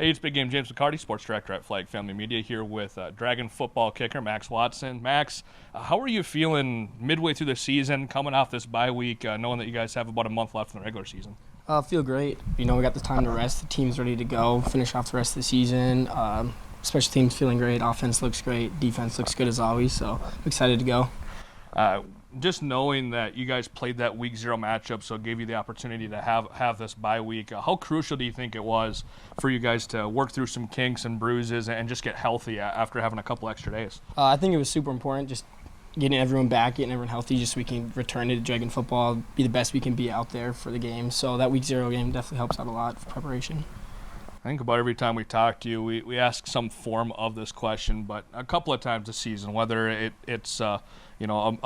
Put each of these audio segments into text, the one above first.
Hey, it's Big Game James McCarty, Sports Director at Flag Family Media, here with Dragon Football Kicker Max Watson. Max, how are you feeling midway through the season, coming off this bye week, knowing that you guys have about a month left in the regular season? I feel great. We got the time to rest. The team's ready to go, finish off the rest of the season. Special teams feeling great. Offense looks great. Defense looks good as always, so I'm excited to go. Just knowing that you guys played that Week 0 matchup, so it gave you the opportunity to have this bye week, how crucial do you think it was for you guys to work through some kinks and bruises and just get healthy after having a couple extra days? I think it was super important, just getting everyone back, getting everyone healthy, just so we can return to Dragon football, be the best we can be out there for the game. So that Week 0 game definitely helps out a lot for preparation. I think about every time we talk to you, we ask some form of this question, but a couple of times this season, whether it's a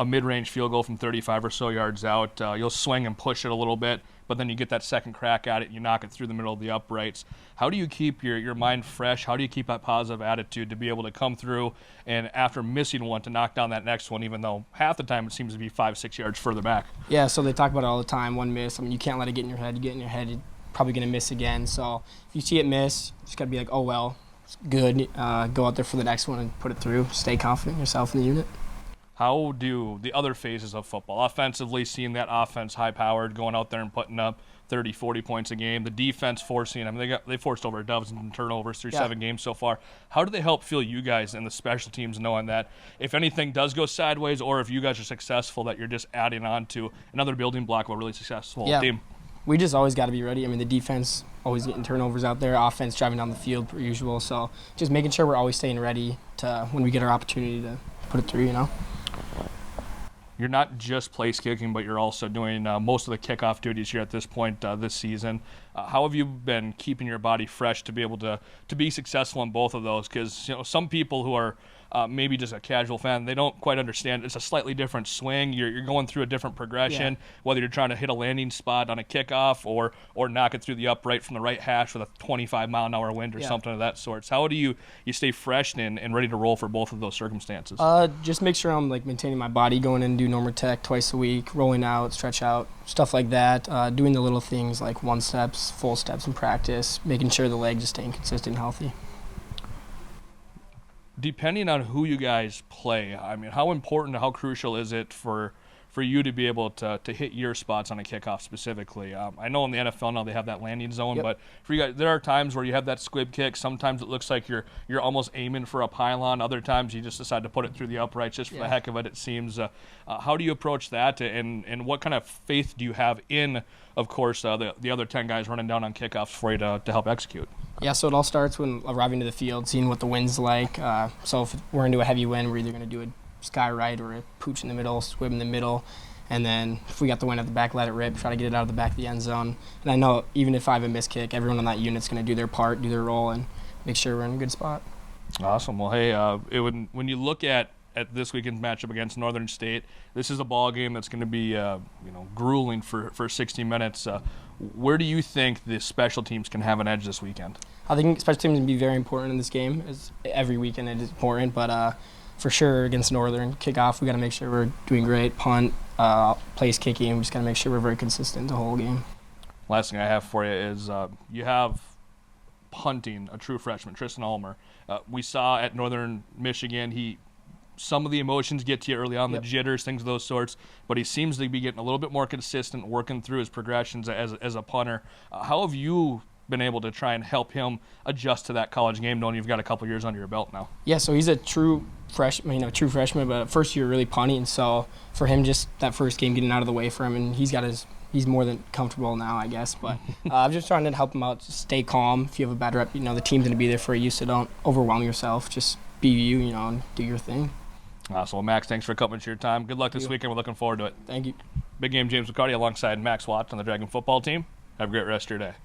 mid-range field goal from 35 or so yards out, you'll swing and push it a little bit, but then you get that second crack at it and you knock it through the middle of the uprights. How do you keep your mind fresh? How do you keep that positive attitude to be able to come through and after missing one to knock down that next one, even though half the time it seems to be 5-6 yards further back? Yeah, so they talk about it all the time, one miss. I mean, you can't let it get in your head. You get in your head, you're probably going to miss again. So if you see it miss, you just got to be like, oh, well, it's good. Go out there for the next one and put it through. Stay confident in yourself in the unit. How do the other phases of football, offensively, seeing that offense high-powered, going out there and putting up 30, 40 points a game, the defense forcing, I mean, they forced over a dozen turnovers through 7 games so far. How do they help feel you guys in the special teams, knowing that if anything does go sideways or if you guys are successful, that you're just adding on to another building block of a really successful team? We just always got to be ready. I mean, the defense always getting turnovers out there, offense driving down the field per usual. So just making sure we're always staying ready to when we get our opportunity to put it through, You're not just place kicking, but you're also doing most of the kickoff duties here at this point this season. How have you been keeping your body fresh to be able to be successful in both of those? Because some people who are maybe just a casual fan, they don't quite understand. It's a slightly different swing. You're going through a different progression, whether you're trying to hit a landing spot on a kickoff or knock it through the upright from the right hash with a 25-mile-an-hour wind or something of that sort. So how do you stay fresh and ready to roll for both of those circumstances? Just make sure I'm maintaining my body, going in and do normal tech twice a week, rolling out, stretch out, stuff like that. Doing the little things like 1-steps, full steps in practice, making sure the legs are staying consistent and healthy. Depending on who you guys play, I mean, how important, how crucial is it for you to be able to hit your spots on a kickoff specifically? I know in the NFL now they have that landing zone, but for you guys, there are times where you have that squib kick. Sometimes it looks like you're almost aiming for a pylon. Other times you just decide to put it through the uprights just for the heck of it, it seems. How do you approach that, and what kind of faith do you have in, of course, the other 10 guys running down on kickoffs for you to help execute? Yeah, so it all starts when arriving to the field, seeing what the wind's like. So if we're into a heavy wind, we're either going to do a sky right or a pooch in the middle, squib in the middle. And then if we got the wind at the back, let it rip, try to get it out of the back of the end zone. And I know even if I have a missed kick, everyone on that unit's going to do their part, do their role, and make sure we're in a good spot. Awesome. Well, hey, when you look at this weekend's matchup against Northern State, this is a ball game that's going to be grueling for 60 minutes. Where do you think the special teams can have an edge this weekend? I think special teams can be very important in this game. As every weekend it is important, but for sure against Northern kickoff, we got to make sure we're doing great. Punt, place kicking, we just got to make sure we're very consistent the whole game. Last thing I have for you is you have punting a true freshman, Tristan Ulmer. We saw at Northern Michigan, some of the emotions get to you early on, the jitters, things of those sorts, but he seems to be getting a little bit more consistent, working through his progressions as a punter. How have you been able to try and help him adjust to that college game, knowing you've got a couple years under your belt now? Yeah, so he's a true freshman, but first year really punting. So for him, just that first game getting out of the way for him, and he's more than comfortable now, I guess. But I'm just trying to help him out, just stay calm. If you have a bad rep, the team's going to be there for you, so don't overwhelm yourself. Just be you, and do your thing. Awesome. Well, Max, thanks for coming to your time. Good luck this weekend. We're looking forward to it. Thank you. Big Game James McCarty alongside Max Watts on the Dragon football team. Have a great rest of your day.